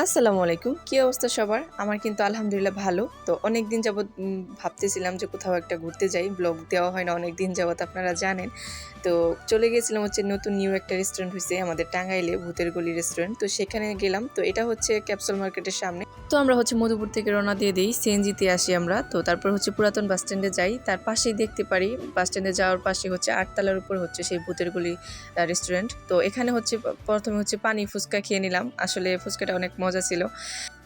আসসালামু আলাইকুম। কি অবস্থা সবার? আমার কিন্তু আলহামদুলিল্লাহ ভালো। তো অনেকদিন যাবৎ ভাবতেছিলাম যে কোথাও একটা ঘুরতে যাই। ব্লগ দেওয়া হয় না অনেকদিন যাবৎ আপনারা জানেন। তো চলে গিয়েছিলাম হচ্ছে নতুন নিউ একটা রেস্টুরেন্ট হইছে আমাদের টাঙ্গাইলে ভূতের গলি রেস্টুরেন্ট। তো সেখানে গেলাম। তো এটা হচ্ছে ক্যাপসুল মার্কেটের সামনে। তো আমরা হচ্ছে মধুপুর থেকে রওনা দিয়ে দেই। সিএনজিতে আসি আমরা। তো তারপর হচ্ছে পুরাতন বাস স্ট্যান্ডে যাই। তার পাশেই দেখতে পারি বাস স্ট্যান্ডে যাওয়ার পাশে হচ্ছে ৮ তলার উপর হচ্ছে সেই ভূতের গলি রেস্টুরেন্ট। তো এখানে হচ্ছে প্রথমে হচ্ছে পানি ফুচকা খেয়ে নিলাম। আসলে ফুচকাটা অনেক মজা ছিল।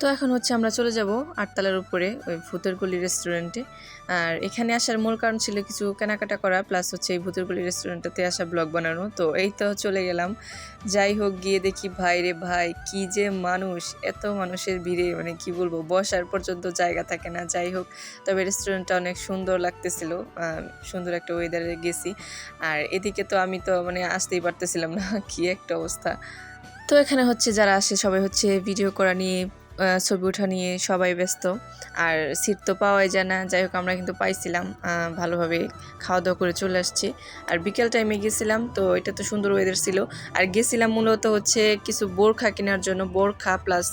তো এখন হচ্ছে আমরা চলে যাব ৮ তলার উপরে ওই ভূতের গলি রেস্টুরেন্টে। আর এখানে আসার মূল কারণ ছিল কিছু কেনাকাটা করা প্লাস হচ্ছে এই ভূতের গলি রেস্টুরেন্টটাতে আসা ব্লগ বানানো। তো এই তো চলে গেলাম। যাই হোক গিয়ে দেখি ভাই রে ভাই কি যে মানুষ, এত মানুষের ভিড়ে মানে কি বলবো বসার পর্যন্ত জায়গা থাকে না। যাই হোক তবে রেস্টুরেন্টটা অনেক সুন্দর লাগতেছিল। সুন্দর একটা ওয়েদারে গেছি। আর এদিকে তো আমি তো মানে আসতেই পারতেছিলাম না কি একটা অবস্থা। তো এখানে হচ্ছে যারা আসে সবাই হচ্ছে ভিডিও করা নিয়ে ছবি ওঠা নিয়ে সবাই ব্যস্ত। আর সিট তো পাওয়াই যায় না। যাই হোক আমরা কিন্তু পাইছিলাম, ভালোভাবে খাওয়া দাওয়া করে চলে আসছি। আর বিকেল টাইমে গেছিলাম, তো এটা তো সুন্দর ওয়েদার ছিল। আর গেছিলাম মূলত হচ্ছে কিছু বোরখা কেনার জন্য, বোরখা প্লাস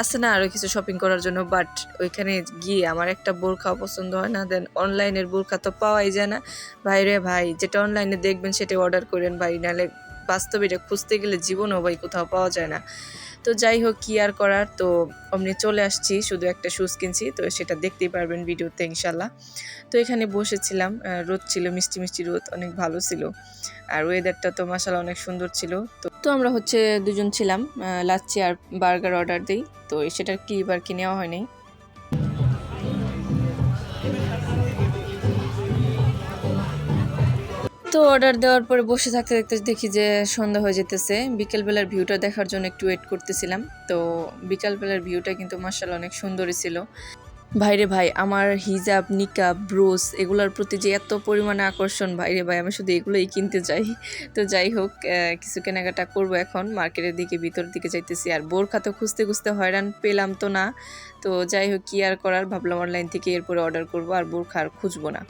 আছে না আরও কিছু শপিং করার জন্য। বাট ওইখানে গিয়ে আমার একটা বোরখাও পছন্দ হয় না। দেন অনলাইনের বোরখা তো পাওয়াই যায় না। ভাই রে ভাই, যেটা অনলাইনে দেখবেন সেটা অর্ডার করেন ভাই, নাহলে বাস্তবে এটা খুঁজতে গেলে জীবনও ভাই কোথাও পাওয়া যায় না। তো যাই হোক কি আর করার, তো অমনি চলে আসছি। শুধু একটা শুজ কিনছি, তো সেটা দেখতেই পারবেন ভিডিওতে ইনশাল্লাহ। তো এখানে বসেছিলাম, রোদ ছিল, মিষ্টি মিষ্টি রোদ, অনেক ভালো ছিল। আর ওয়েদারটা তো মাশাআল্লাহ অনেক সুন্দর ছিল। তো আমরা হচ্ছে দুজন ছিলাম, লাচ্ছি আর বার্গার অর্ডার দিই। তো সেটা কি এবার কি নেওয়া হয়নি। তো অর্ডার দেওয়ার পরে বসে থাকতে থাকতে দেখি যে সন্ধ্যা হয়ে যেতেছে। বিকেলবেলার ভিউটা দেখার জন্য একটু ওয়েট করতেছিলাম। তো বিকালবেলার ভিউটা কিন্তু মাশাআল্লাহ অনেক সুন্দরই ছিল। ভাইরে ভাই, আমার হিজাব, নিকাব, ব্রোস এগুলোর প্রতি যে এত পরিমাণে আকর্ষণ, ভাইরে ভাই আমি শুধু এগুলোই কিনতে চাই। তো যাই হোক কিছু কেনাকাটা করব এখন, মার্কেটের দিকে ভিতর দিকে যাইতেছি। আর বোরখা তো খুঁজতে খুঁজতে হয়রান, পেলাম তো না। তো যাই হোক কি আর করার, ভাবলাম অনলাইন থেকে এরপরে অর্ডার করব, আর বোরখা আর খুঁজবো না।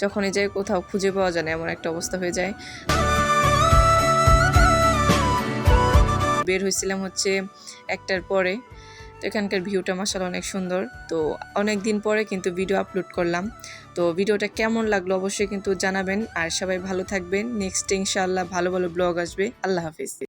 যখনই যাই কোথাও খুঁজে পাওয়া যায় না, এমন একটা অবস্থা হয়ে যায়। বের হয়েছিলাম হচ্ছে ১টার পরে। তো এখানকার ভিউটা মাশাআল্লাহ অনেক সুন্দর। তো অনেক দিন পরে কিন্তু ভিডিও আপলোড করলাম। তো ভিডিওটা কেমন লাগলো অবশ্যই কিন্তু জানাবেন। আর সবাই ভালো থাকবেন। নেক্সট ইনশাআল্লাহ ভালো ভালো ব্লগ আসবে। আল্লাহ হাফিজ।